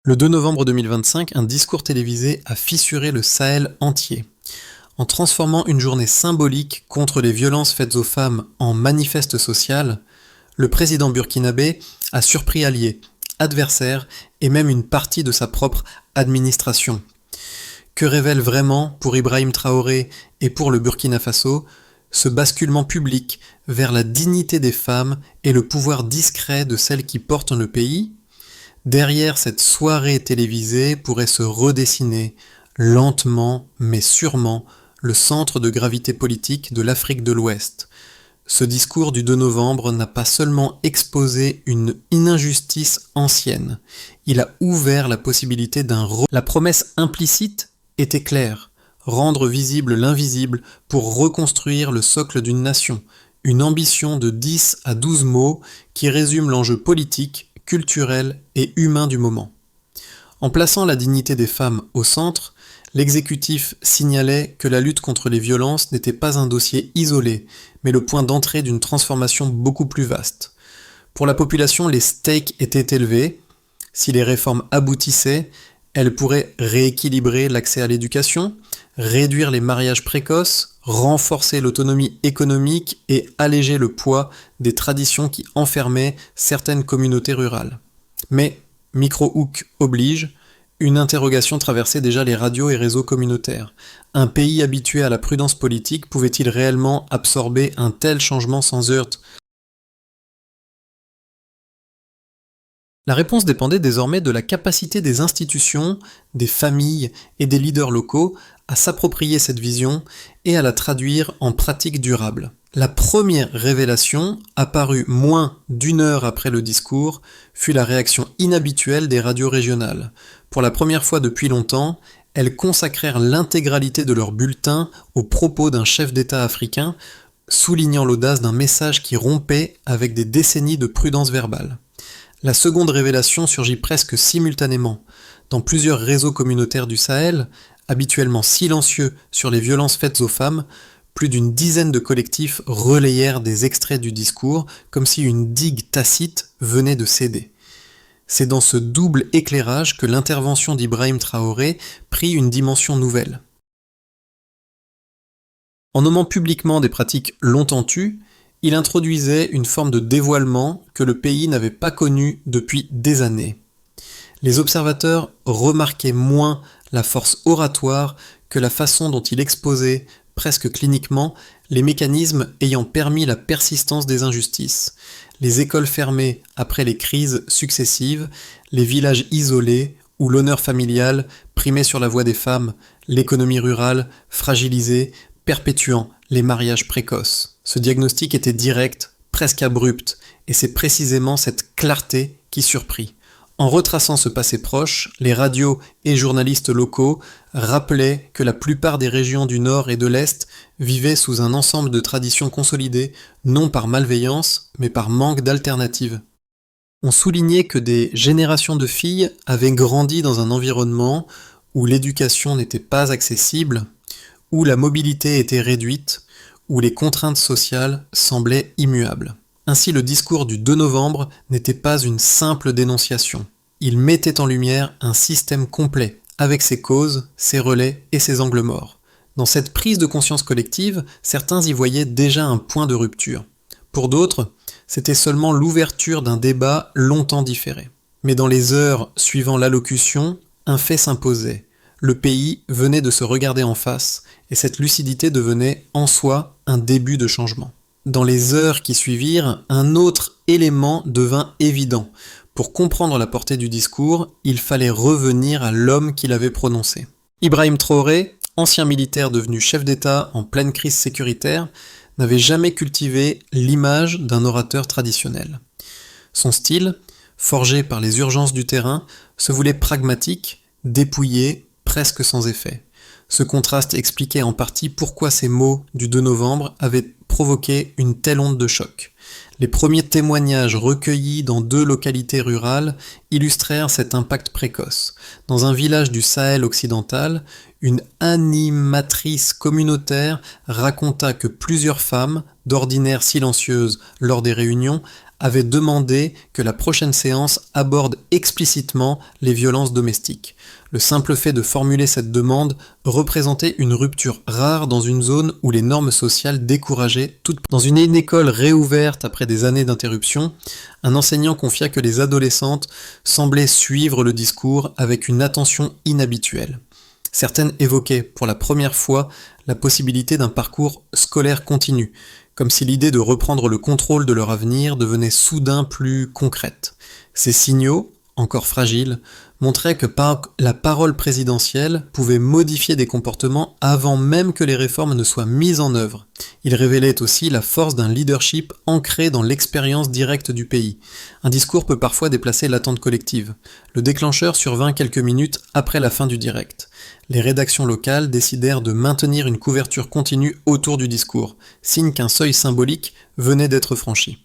Le 2 novembre 2025, un discours télévisé a fissuré le Sahel entier. En transformant une journée symbolique contre les violences faites aux femmes en manifeste social, le président burkinabé a surpris alliés, adversaires et même une partie de sa propre administration. Que révèle vraiment, pour Ibrahim Traoré et pour le Burkina Faso, ce basculement public vers la dignité des femmes et le pouvoir discret de celles qui portent le pays? Derrière cette soirée télévisée pourrait se redessiner, lentement mais sûrement, le centre de gravité politique de l'Afrique de l'Ouest. Ce discours du 2 novembre n'a pas seulement exposé une injustice ancienne, il a ouvert la possibilité La promesse implicite était claire, rendre visible l'invisible pour reconstruire le socle d'une nation, une ambition de 10 à 12 mots qui résume l'enjeu politique, culturel et humain du moment. En plaçant la dignité des femmes au centre, l'exécutif signalait que la lutte contre les violences n'était pas un dossier isolé, mais le point d'entrée d'une transformation beaucoup plus vaste. Pour la population, les stakes étaient élevés. Si les réformes aboutissaient, elles pourraient rééquilibrer l'accès à l'éducation, réduire les mariages précoces, renforcer l'autonomie économique et alléger le poids des traditions qui enfermaient certaines communautés rurales. Mais, micro-hook oblige, une interrogation traversait déjà les radios et réseaux communautaires. Un pays habitué à la prudence politique pouvait-il réellement absorber un tel changement sans heurts? La réponse dépendait désormais de la capacité des institutions, des familles et des leaders locaux à s'approprier cette vision et à la traduire en pratiques durables. La première révélation, apparue moins d'une heure après le discours, fut la réaction inhabituelle des radios régionales. Pour la première fois depuis longtemps, elles consacrèrent l'intégralité de leur bulletin aux propos d'un chef d'État africain, soulignant l'audace d'un message qui rompait avec des décennies de prudence verbale. La seconde révélation surgit presque simultanément. Dans plusieurs réseaux communautaires du Sahel, habituellement silencieux sur les violences faites aux femmes, plus d'une dizaine de collectifs relayèrent des extraits du discours, comme si une digue tacite venait de céder. C'est dans ce double éclairage que l'intervention d'Ibrahim Traoré prit une dimension nouvelle. En nommant publiquement des pratiques longtemps tues, il introduisait une forme de dévoilement que le pays n'avait pas connue depuis des années. Les observateurs remarquaient moins la force oratoire que la façon dont il exposait, presque cliniquement, les mécanismes ayant permis la persistance des injustices. Les écoles fermées après les crises successives, les villages isolés où l'honneur familial primait sur la voix des femmes, l'économie rurale fragilisée, perpétuant les mariages précoces. Ce diagnostic était direct, presque abrupt, et c'est précisément cette clarté qui surprit. En retraçant ce passé proche, les radios et journalistes locaux rappelaient que la plupart des régions du Nord et de l'Est vivaient sous un ensemble de traditions consolidées, non par malveillance, mais par manque d'alternatives. On soulignait que des générations de filles avaient grandi dans un environnement où l'éducation n'était pas accessible, où la mobilité était réduite, où les contraintes sociales semblaient immuables. Ainsi, le discours du 2 novembre n'était pas une simple dénonciation. Il mettait en lumière un système complet, avec ses causes, ses relais et ses angles morts. Dans cette prise de conscience collective, certains y voyaient déjà un point de rupture. Pour d'autres, c'était seulement l'ouverture d'un débat longtemps différé. Mais dans les heures suivant l'allocution, un fait s'imposait. Le pays venait de se regarder en face, et cette lucidité devenait en soi un début de changement. Dans les heures qui suivirent, un autre élément devint évident. Pour comprendre la portée du discours, il fallait revenir à l'homme qui l'avait prononcé. Ibrahim Traoré, ancien militaire devenu chef d'État en pleine crise sécuritaire, n'avait jamais cultivé l'image d'un orateur traditionnel. Son style, forgé par les urgences du terrain, se voulait pragmatique, dépouillé, presque sans effet. Ce contraste expliquait en partie pourquoi ces mots du 2 novembre avaient provoqué une telle onde de choc. Les premiers témoignages recueillis dans 2 localités rurales illustrèrent cet impact précoce. Dans un village du Sahel occidental, une animatrice communautaire raconta que plusieurs femmes, d'ordinaire silencieuses lors des réunions, avait demandé que la prochaine séance aborde explicitement les violences domestiques. Le simple fait de formuler cette demande représentait une rupture rare dans une zone où les normes sociales décourageaient toute... Dans une école réouverte après des années d'interruption, un enseignant confia que les adolescentes semblaient suivre le discours avec une attention inhabituelle. Certaines évoquaient pour la première fois la possibilité d'un parcours scolaire continu, comme si l'idée de reprendre le contrôle de leur avenir devenait soudain plus concrète. Ces signaux, encore fragiles, montraient que la parole présidentielle pouvait modifier des comportements avant même que les réformes ne soient mises en œuvre. Ils révélaient aussi la force d'un leadership ancré dans l'expérience directe du pays. Un discours peut parfois déplacer l'attente collective. Le déclencheur survint quelques minutes après la fin du direct. Les rédactions locales décidèrent de maintenir une couverture continue autour du discours, signe qu'un seuil symbolique venait d'être franchi.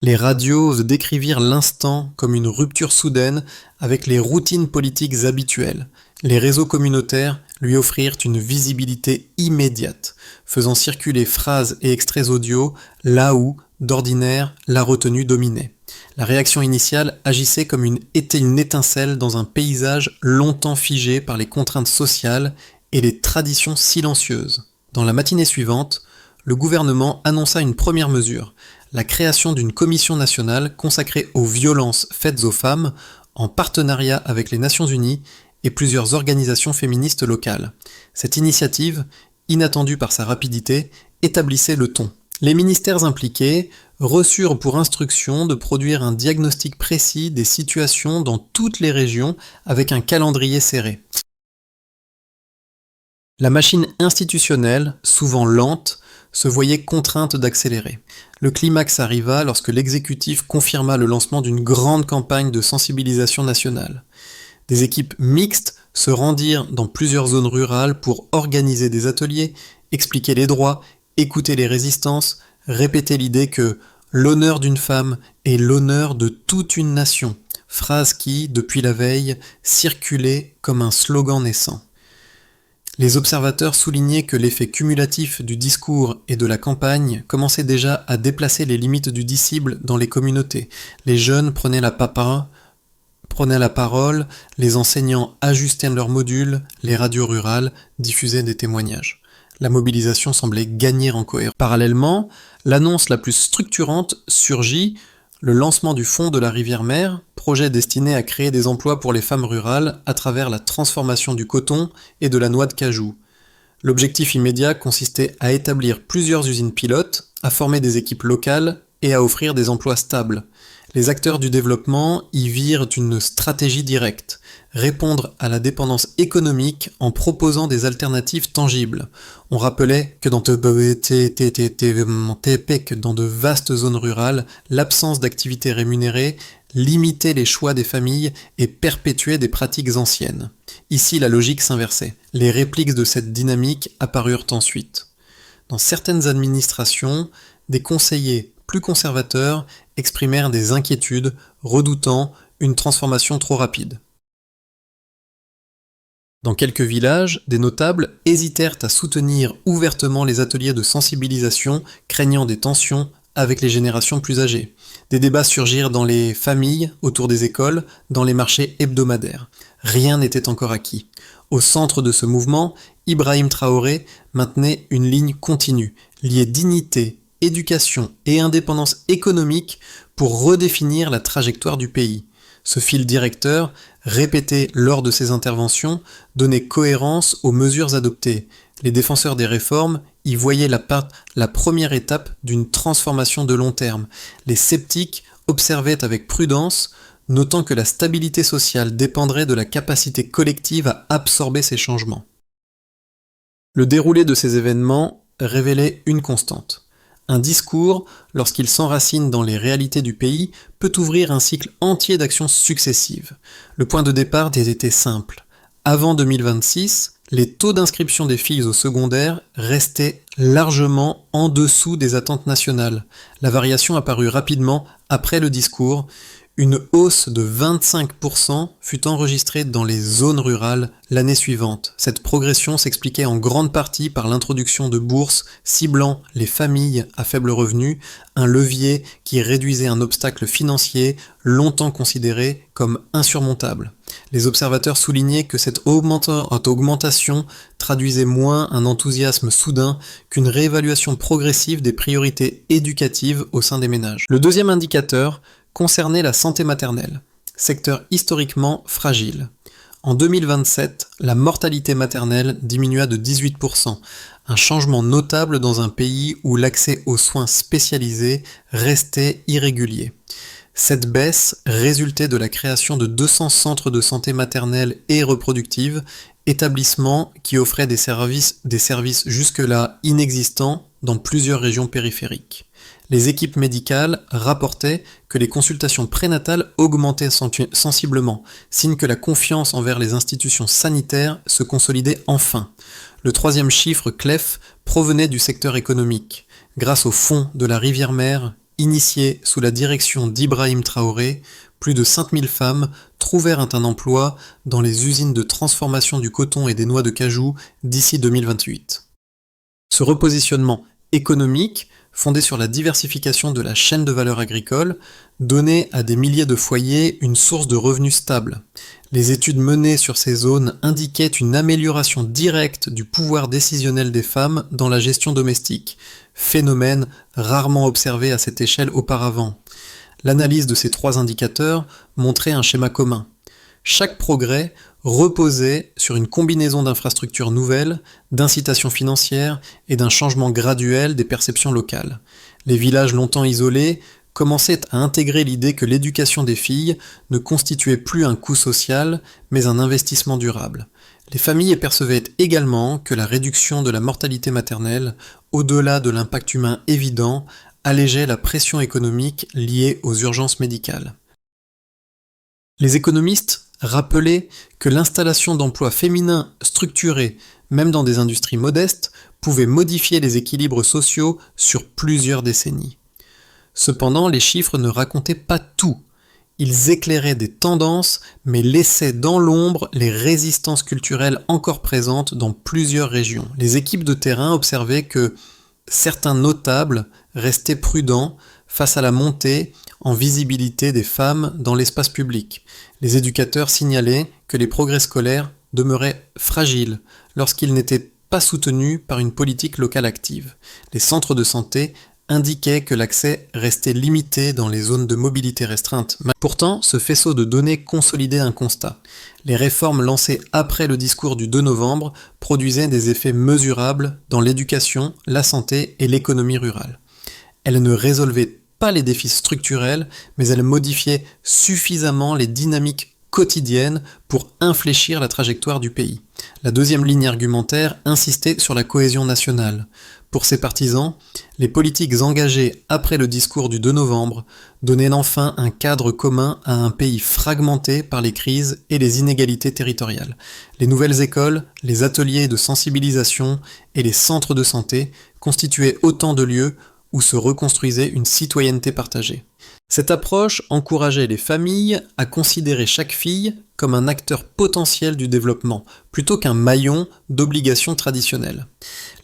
Les radios décrivirent l'instant comme une rupture soudaine avec les routines politiques habituelles. Les réseaux communautaires lui offrirent une visibilité immédiate, faisant circuler phrases et extraits audio là où, d'ordinaire, la retenue dominait. La réaction initiale agissait comme une étincelle dans un paysage longtemps figé par les contraintes sociales et les traditions silencieuses. Dans la matinée suivante, le gouvernement annonça une première mesure, la création d'une commission nationale consacrée aux violences faites aux femmes en partenariat avec les Nations Unies et plusieurs organisations féministes locales. Cette initiative, inattendue par sa rapidité, établissait le ton. Les ministères impliqués reçurent pour instruction de produire un diagnostic précis des situations dans toutes les régions avec un calendrier serré. La machine institutionnelle, souvent lente, se voyait contrainte d'accélérer. Le climax arriva lorsque l'exécutif confirma le lancement d'une grande campagne de sensibilisation nationale. Des équipes mixtes se rendirent dans plusieurs zones rurales pour organiser des ateliers, expliquer les droits, écouter les résistances, répéter l'idée que l'honneur d'une femme est l'honneur de toute une nation, phrase qui, depuis la veille, circulait comme un slogan naissant. Les observateurs soulignaient que l'effet cumulatif du discours et de la campagne commençait déjà à déplacer les limites du disciple dans les communautés. Les jeunes prenaient la parole, les enseignants ajustaient leurs modules, les radios rurales diffusaient des témoignages. La mobilisation semblait gagner en cohérence. Parallèlement, l'annonce la plus structurante surgit, le lancement du Fonds de la Rivière-Mer, projet destiné à créer des emplois pour les femmes rurales à travers la transformation du coton et de la noix de cajou. L'objectif immédiat consistait à établir plusieurs usines pilotes, à former des équipes locales et à offrir des emplois stables. Les acteurs du développement y virent une stratégie directe, répondre à la dépendance économique en proposant des alternatives tangibles. On rappelait que dans de vastes zones rurales, l'absence d'activités rémunérées limitait les choix des familles et perpétuait des pratiques anciennes. Ici, la logique s'inversait. Les répliques de cette dynamique apparurent ensuite. Dans certaines administrations, des conseillers plus conservateurs exprimèrent des inquiétudes, redoutant une transformation trop rapide. Dans quelques villages, des notables hésitèrent à soutenir ouvertement les ateliers de sensibilisation, craignant des tensions avec les générations plus âgées. Des débats surgirent dans les familles, autour des écoles, dans les marchés hebdomadaires. Rien n'était encore acquis. Au centre de ce mouvement, Ibrahim Traoré maintenait une ligne continue, liée dignité, éducation et indépendance économique pour redéfinir la trajectoire du pays. Ce fil directeur, répété lors de ses interventions, donnait cohérence aux mesures adoptées. Les défenseurs des réformes y voyaient la première étape d'une transformation de long terme. Les sceptiques observaient avec prudence, notant que la stabilité sociale dépendrait de la capacité collective à absorber ces changements. Le déroulé de ces événements révélait une constante. Un discours, lorsqu'il s'enracine dans les réalités du pays, peut ouvrir un cycle entier d'actions successives. Le point de départ était simple. Avant 2026, les taux d'inscription des filles au secondaire restaient largement en dessous des attentes nationales. La variation apparut rapidement après le discours, Une hausse de 25% fut enregistrée dans les zones rurales l'année suivante. Cette progression s'expliquait en grande partie par l'introduction de bourses ciblant les familles à faible revenu, un levier qui réduisait un obstacle financier longtemps considéré comme insurmontable. Les observateurs soulignaient que cette augmentation traduisait moins un enthousiasme soudain qu'une réévaluation progressive des priorités éducatives au sein des ménages. Le deuxième indicateur concernait la santé maternelle, secteur historiquement fragile. En 2027, la mortalité maternelle diminua de 18%, un changement notable dans un pays où l'accès aux soins spécialisés restait irrégulier. Cette baisse résultait de la création de 200 centres de santé maternelle et reproductive, établissements qui offraient des services jusque-là inexistants dans plusieurs régions périphériques. Les équipes médicales rapportaient que les consultations prénatales augmentaient sensiblement, signe que la confiance envers les institutions sanitaires se consolidait enfin. Le troisième chiffre, CLEF, provenait du secteur économique. Grâce au fonds de la Rivière-Mer, initié sous la direction d'Ibrahim Traoré, plus de 5000 femmes trouvèrent un emploi dans les usines de transformation du coton et des noix de cajou d'ici 2028. Ce repositionnement économique, fondé sur la diversification de la chaîne de valeur agricole, donnait à des milliers de foyers une source de revenus stable. Les études menées sur ces zones indiquaient une amélioration directe du pouvoir décisionnel des femmes dans la gestion domestique, phénomène rarement observé à cette échelle auparavant. L'analyse de ces trois indicateurs montrait un schéma commun. Chaque progrès reposait sur une combinaison d'infrastructures nouvelles, d'incitations financières et d'un changement graduel des perceptions locales. Les villages longtemps isolés commençaient à intégrer l'idée que l'éducation des filles ne constituait plus un coût social, mais un investissement durable. Les familles percevaient également que la réduction de la mortalité maternelle, au-delà de l'impact humain évident, allégeait la pression économique liée aux urgences médicales. Les économistes rappelaient que l'installation d'emplois féminins structurés, même dans des industries modestes, pouvait modifier les équilibres sociaux sur plusieurs décennies. Cependant, les chiffres ne racontaient pas tout. Ils éclairaient des tendances, mais laissaient dans l'ombre les résistances culturelles encore présentes dans plusieurs régions. Les équipes de terrain observaient que certains notables restaient prudents face à la montée en visibilité des femmes dans l'espace public. Les éducateurs signalaient que les progrès scolaires demeuraient fragiles lorsqu'ils n'étaient pas soutenus par une politique locale active. Les centres de santé indiquaient que l'accès restait limité dans les zones de mobilité restreinte. Pourtant, ce faisceau de données consolidait un constat. Les réformes lancées après le discours du 2 novembre produisaient des effets mesurables dans l'éducation, la santé et l'économie rurale. Elles ne résolvaient pas les défis structurels, mais elles modifiaient suffisamment les dynamiques quotidiennes pour infléchir la trajectoire du pays. La deuxième ligne argumentaire insistait sur la cohésion nationale. Pour ses partisans, les politiques engagées après le discours du 2 novembre donnaient enfin un cadre commun à un pays fragmenté par les crises et les inégalités territoriales. Les nouvelles écoles, les ateliers de sensibilisation et les centres de santé constituaient autant de lieux où se reconstruisait une citoyenneté partagée. Cette approche encourageait les familles à considérer chaque fille comme un acteur potentiel du développement, plutôt qu'un maillon d'obligations traditionnelles.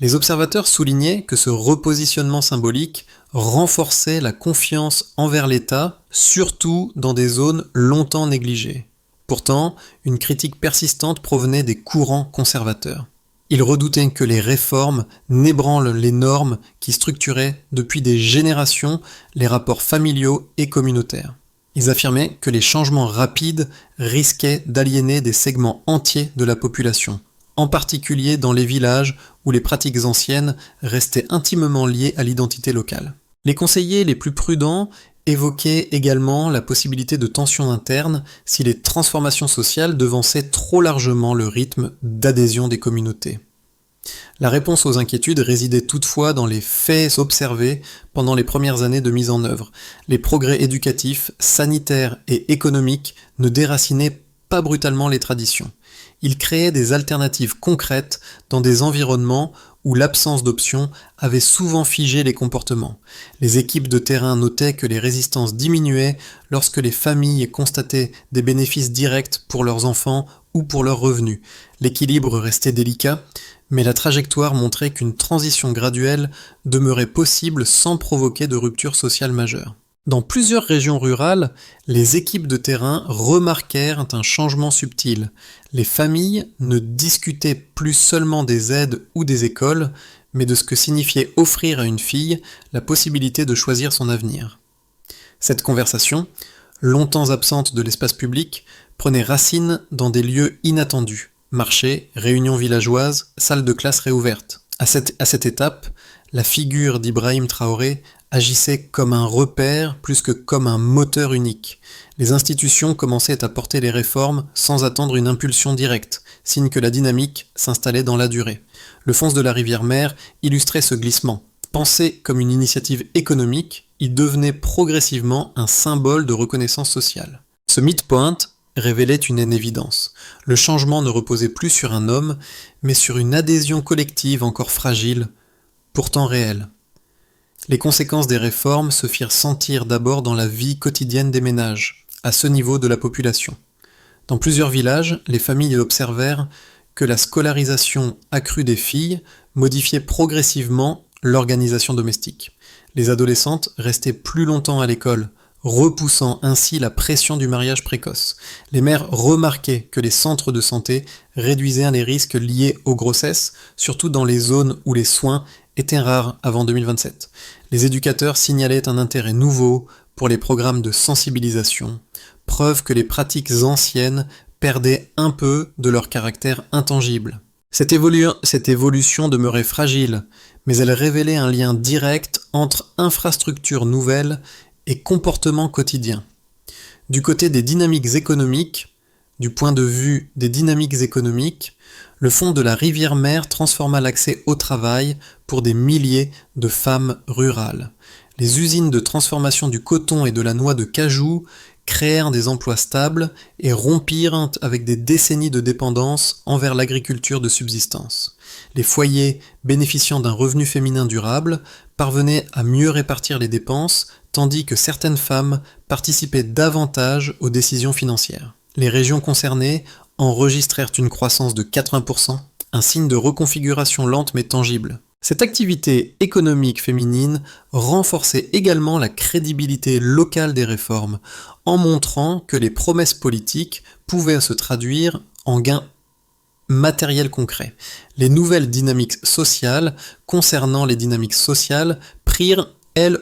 Les observateurs soulignaient que ce repositionnement symbolique renforçait la confiance envers l'État, surtout dans des zones longtemps négligées. Pourtant, une critique persistante provenait des courants conservateurs. Ils redoutaient que les réformes n'ébranlent les normes qui structuraient depuis des générations les rapports familiaux et communautaires. Ils affirmaient que les changements rapides risquaient d'aliéner des segments entiers de la population, en particulier dans les villages où les pratiques anciennes restaient intimement liées à l'identité locale. Les conseillers les plus prudents évoquaient également la possibilité de tensions internes si les transformations sociales devançaient trop largement le rythme d'adhésion des communautés. La réponse aux inquiétudes résidait toutefois dans les faits observés pendant les premières années de mise en œuvre. Les progrès éducatifs, sanitaires et économiques ne déracinaient pas brutalement les traditions. Ils créaient des alternatives concrètes dans des environnements où l'absence d'options avait souvent figé les comportements. Les équipes de terrain notaient que les résistances diminuaient lorsque les familles constataient des bénéfices directs pour leurs enfants ou pour leurs revenus. L'équilibre restait délicat, mais la trajectoire montrait qu'une transition graduelle demeurait possible sans provoquer de rupture sociale majeure. Dans plusieurs régions rurales, les équipes de terrain remarquèrent un changement subtil. Les familles ne discutaient plus seulement des aides ou des écoles, mais de ce que signifiait offrir à une fille la possibilité de choisir son avenir. Cette conversation, longtemps absente de l'espace public, prenait racine dans des lieux inattendus. Marchés, réunions villageoises, salles de classe réouvertes. À cette étape, la figure d'Ibrahim Traoré agissait comme un repère plus que comme un moteur unique. Les institutions commençaient à porter les réformes sans attendre une impulsion directe, signe que la dynamique s'installait dans la durée. Le fonce de la rivière-mer illustrait ce glissement. Pensé comme une initiative économique, il devenait progressivement un symbole de reconnaissance sociale. Ce midpoint révélait une évidence. Le changement ne reposait plus sur un homme, mais sur une adhésion collective encore fragile, pourtant réelle. Les conséquences des réformes se firent sentir d'abord dans la vie quotidienne des ménages, à ce niveau de la population. Dans plusieurs villages, les familles observèrent que la scolarisation accrue des filles modifiait progressivement l'organisation domestique. Les adolescentes restaient plus longtemps à l'école, repoussant ainsi la pression du mariage précoce. Les mères remarquaient que les centres de santé réduisaient les risques liés aux grossesses, surtout dans les zones où les soins étaient rares avant 2027. Les éducateurs signalaient un intérêt nouveau pour les programmes de sensibilisation, preuve que les pratiques anciennes perdaient un peu de leur caractère intangible. Cette évolution demeurait fragile, mais elle révélait un lien direct entre infrastructures nouvelles et comportements quotidiens. Du côté des dynamiques économiques, du point de vue des dynamiques économiques, le fonds de la rivière-mer transforma l'accès au travail pour des milliers de femmes rurales. Les usines de transformation du coton et de la noix de cajou créèrent des emplois stables et rompirent avec des décennies de dépendance envers l'agriculture de subsistance. Les foyers bénéficiant d'un revenu féminin durable parvenaient à mieux répartir les dépenses, tandis que certaines femmes participaient davantage aux décisions financières. Les régions concernées enregistrèrent une croissance de 80%, un signe de reconfiguration lente mais tangible. Cette activité économique féminine renforçait également la crédibilité locale des réformes, en montrant que les promesses politiques pouvaient se traduire en gains matériels concrets. Les nouvelles dynamiques sociales concernant les dynamiques sociales prirent, elles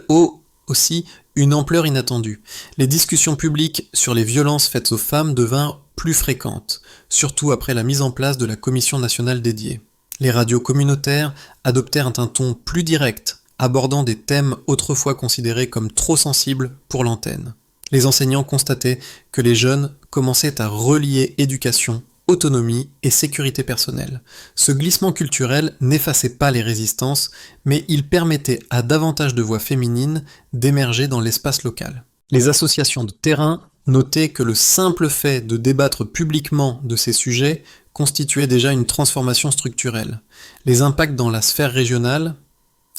aussi, une ampleur inattendue. Les discussions publiques sur les violences faites aux femmes devinrent plus fréquentes, surtout après la mise en place de la commission nationale dédiée. Les radios communautaires adoptèrent un ton plus direct, abordant des thèmes autrefois considérés comme trop sensibles pour l'antenne. Les enseignants constataient que les jeunes commençaient à relier éducation, autonomie et sécurité personnelle. Ce glissement culturel n'effaçait pas les résistances, mais il permettait à davantage de voix féminines d'émerger dans l'espace local. Les associations de terrain notaient que le simple fait de débattre publiquement de ces sujets constituait déjà une transformation structurelle. Les impacts dans la sphère régionale,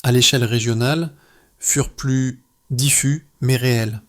à l'échelle régionale, furent plus diffus mais réels.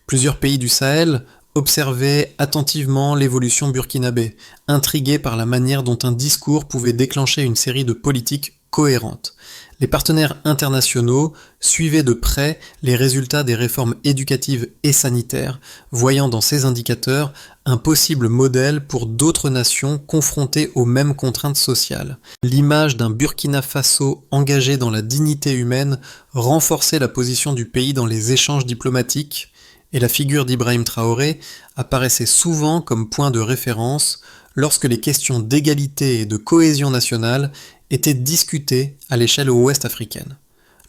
Plusieurs pays du Sahel observaient attentivement l'évolution burkinabé, intrigués par la manière dont un discours pouvait déclencher une série de politiques cohérentes. Les partenaires internationaux suivaient de près les résultats des réformes éducatives et sanitaires, voyant dans ces indicateurs un possible modèle pour d'autres nations confrontées aux mêmes contraintes sociales. L'image d'un Burkina Faso engagé dans la dignité humaine renforçait la position du pays dans les échanges diplomatiques, et la figure d'Ibrahim Traoré apparaissait souvent comme point de référence lorsque les questions d'égalité et de cohésion nationale étaient discutées à l'échelle ouest-africaine.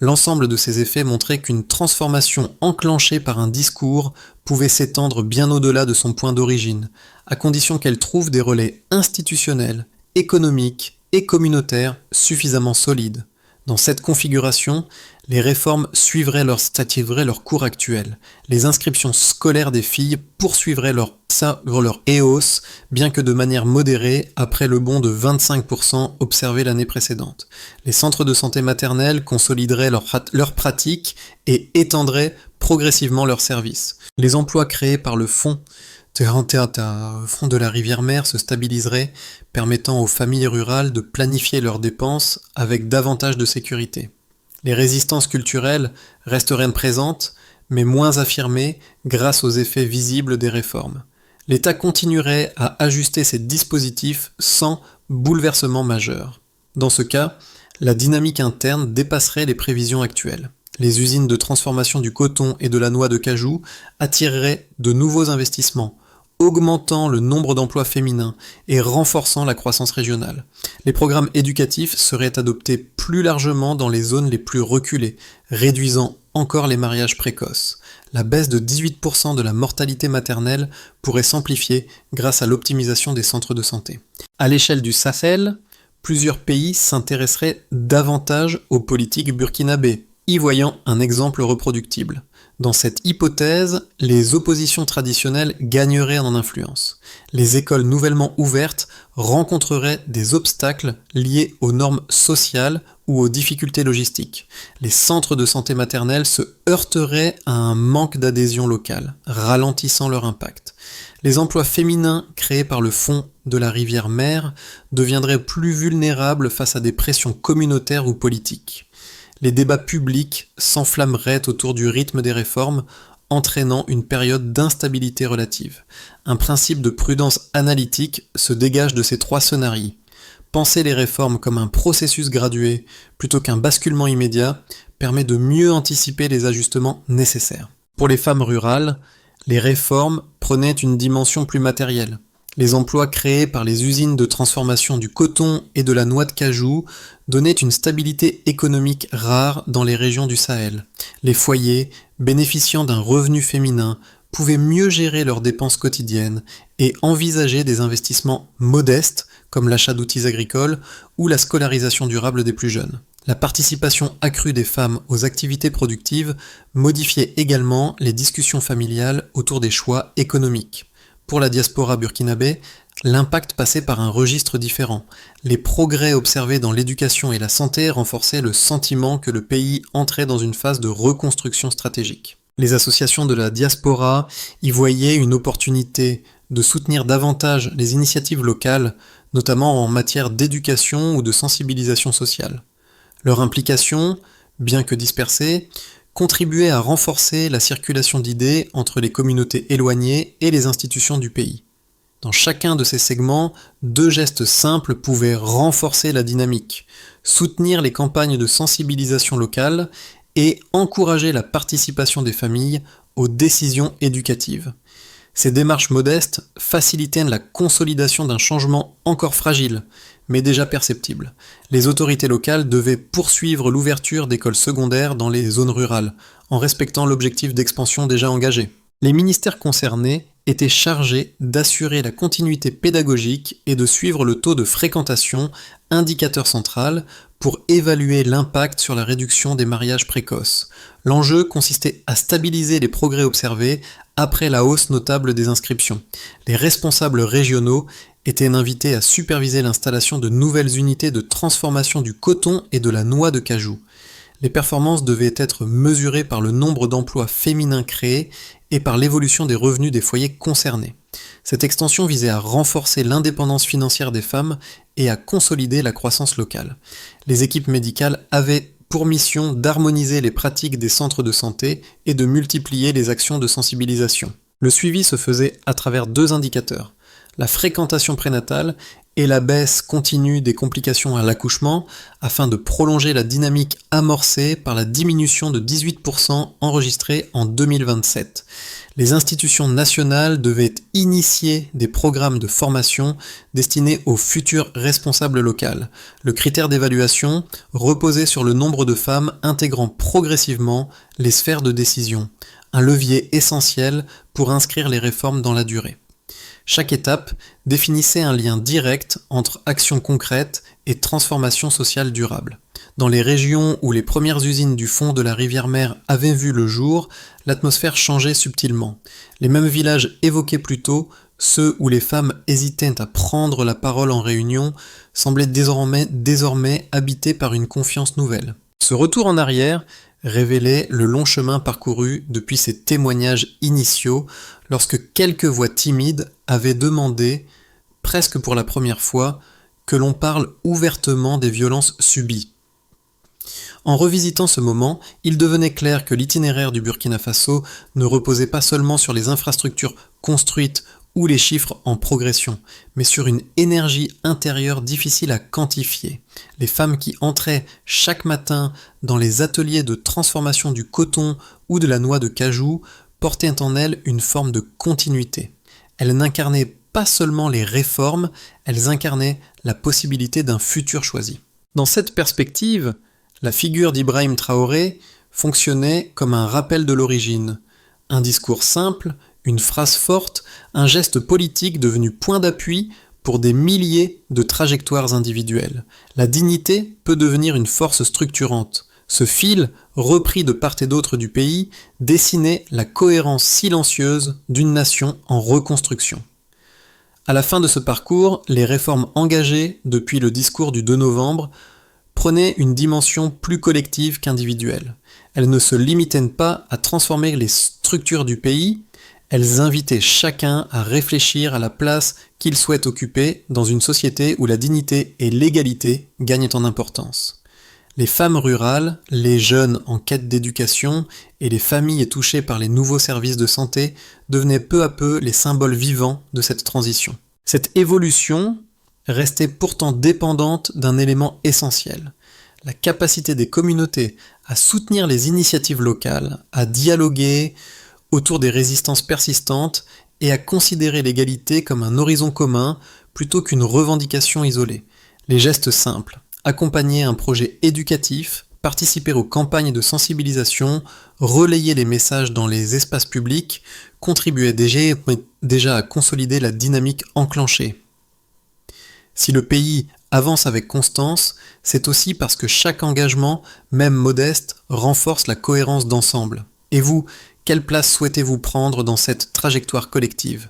L'ensemble de ces effets montrait qu'une transformation enclenchée par un discours pouvait s'étendre bien au-delà de son point d'origine, à condition qu'elle trouve des relais institutionnels, économiques et communautaires suffisamment solides. Dans cette configuration, les réformes suivraient leur cours actuel. Les inscriptions scolaires des filles poursuivraient leur hausse, bien que de manière modérée, après le bond de 25% observé l'année précédente. Les centres de santé maternelle consolideraient leurs pratiques et étendraient progressivement leurs services. Les emplois créés par le fonds de la rivière-mer se stabiliseraient, permettant aux familles rurales de planifier leurs dépenses avec davantage de sécurité. Les résistances culturelles resteraient présentes, mais moins affirmées grâce aux effets visibles des réformes. L'État continuerait à ajuster ses dispositifs sans bouleversement majeur. Dans ce cas, la dynamique interne dépasserait les prévisions actuelles. Les usines de transformation du coton et de la noix de cajou attireraient de nouveaux investissements, augmentant le nombre d'emplois féminins et renforçant la croissance régionale. Les programmes éducatifs seraient adoptés plus largement dans les zones les plus reculées, réduisant encore les mariages précoces. La baisse de 18% de la mortalité maternelle pourrait s'amplifier grâce à l'optimisation des centres de santé. À l'échelle du Sahel, plusieurs pays s'intéresseraient davantage aux politiques burkinabées, y voyant un exemple reproductible. Dans cette hypothèse, les oppositions traditionnelles gagneraient en influence. Les écoles nouvellement ouvertes rencontreraient des obstacles liés aux normes sociales ou aux difficultés logistiques. Les centres de santé maternelle se heurteraient à un manque d'adhésion locale, ralentissant leur impact. Les emplois féminins créés par le fonds de la rivière-mer deviendraient plus vulnérables face à des pressions communautaires ou politiques. Les débats publics s'enflammeraient autour du rythme des réformes, entraînant une période d'instabilité relative. Un principe de prudence analytique se dégage de ces trois scénarios. Penser les réformes comme un processus gradué plutôt qu'un basculement immédiat permet de mieux anticiper les ajustements nécessaires. Pour les femmes rurales, les réformes prenaient une dimension plus matérielle. Les emplois créés par les usines de transformation du coton et de la noix de cajou donnaient une stabilité économique rare dans les régions du Sahel. Les foyers, bénéficiant d'un revenu féminin, pouvaient mieux gérer leurs dépenses quotidiennes et envisager des investissements modestes comme l'achat d'outils agricoles ou la scolarisation durable des plus jeunes. La participation accrue des femmes aux activités productives modifiait également les discussions familiales autour des choix économiques. Pour la diaspora burkinabé, l'impact passait par un registre différent. Les progrès observés dans l'éducation et la santé renforçaient le sentiment que le pays entrait dans une phase de reconstruction stratégique. Les associations de la diaspora y voyaient une opportunité de soutenir davantage les initiatives locales, notamment en matière d'éducation ou de sensibilisation sociale. Leur implication, bien que dispersée, contribuait à renforcer la circulation d'idées entre les communautés éloignées et les institutions du pays. Dans chacun de ces segments, deux gestes simples pouvaient renforcer la dynamique, soutenir les campagnes de sensibilisation locale et encourager la participation des familles aux décisions éducatives. Ces démarches modestes facilitaient la consolidation d'un changement encore fragile, mais déjà perceptible. Les autorités locales devaient poursuivre l'ouverture d'écoles secondaires dans les zones rurales, en respectant l'objectif d'expansion déjà engagé. Les ministères concernés étaient chargés d'assurer la continuité pédagogique et de suivre le taux de fréquentation, indicateur central, pour évaluer l'impact sur la réduction des mariages précoces. L'enjeu consistait à stabiliser les progrès observés après la hausse notable des inscriptions. Les responsables régionaux étaient invités à superviser l'installation de nouvelles unités de transformation du coton et de la noix de cajou. Les performances devaient être mesurées par le nombre d'emplois féminins créés et par l'évolution des revenus des foyers concernés. Cette extension visait à renforcer l'indépendance financière des femmes et à consolider la croissance locale. Les équipes médicales avaient pour mission d'harmoniser les pratiques des centres de santé et de multiplier les actions de sensibilisation. Le suivi se faisait à travers deux indicateurs: la fréquentation prénatale et la baisse continue des complications à l'accouchement, afin de prolonger la dynamique amorcée par la diminution de 18% enregistrée en 2027. Les institutions nationales devaient initier des programmes de formation destinés aux futurs responsables locales. Le critère d'évaluation reposait sur le nombre de femmes intégrant progressivement les sphères de décision, un levier essentiel pour inscrire les réformes dans la durée. Chaque étape définissait un lien direct entre action concrète et transformation sociale durable. Dans les régions où les premières usines du fond de la rivière-mer avaient vu le jour, l'atmosphère changeait subtilement. Les mêmes villages évoqués plus tôt, ceux où les femmes hésitaient à prendre la parole en réunion, semblaient désormais habités par une confiance nouvelle. Ce retour en arrière révélait le long chemin parcouru depuis ces témoignages initiaux, lorsque quelques voix timides avaient demandé, presque pour la première fois, que l'on parle ouvertement des violences subies. En revisitant ce moment, il devenait clair que l'itinéraire du Burkina Faso ne reposait pas seulement sur les infrastructures construites ou les chiffres en progression, mais sur une énergie intérieure difficile à quantifier. Les femmes qui entraient chaque matin dans les ateliers de transformation du coton ou de la noix de cajou portaient en elles une forme de continuité. Elles n'incarnaient pas seulement les réformes, elles incarnaient la possibilité d'un futur choisi. Dans cette perspective, la figure d'Ibrahim Traoré fonctionnait comme un rappel de l'origine. Un discours simple, une phrase forte, un geste politique devenu point d'appui pour des milliers de trajectoires individuelles. La dignité peut devenir une force structurante. Ce fil, repris de part et d'autre du pays, dessinait la cohérence silencieuse d'une nation en reconstruction. À la fin de ce parcours, les réformes engagées depuis le discours du 2 novembre prenaient une dimension plus collective qu'individuelle. Elles ne se limitaient pas à transformer les structures du pays, elles invitaient chacun à réfléchir à la place qu'il souhaite occuper dans une société où la dignité et l'égalité gagnent en importance. Les femmes rurales, les jeunes en quête d'éducation et les familles touchées par les nouveaux services de santé devenaient peu à peu les symboles vivants de cette transition. Cette évolution restait pourtant dépendante d'un élément essentiel, la capacité des communautés à soutenir les initiatives locales, à dialoguer autour des résistances persistantes et à considérer l'égalité comme un horizon commun plutôt qu'une revendication isolée. Les gestes simples, accompagner un projet éducatif, participer aux campagnes de sensibilisation, relayer les messages dans les espaces publics, contribuaient déjà à consolider la dynamique enclenchée. Si le pays avance avec constance, c'est aussi parce que chaque engagement, même modeste, renforce la cohérence d'ensemble. Et vous, quelle place souhaitez-vous prendre dans cette trajectoire collective ?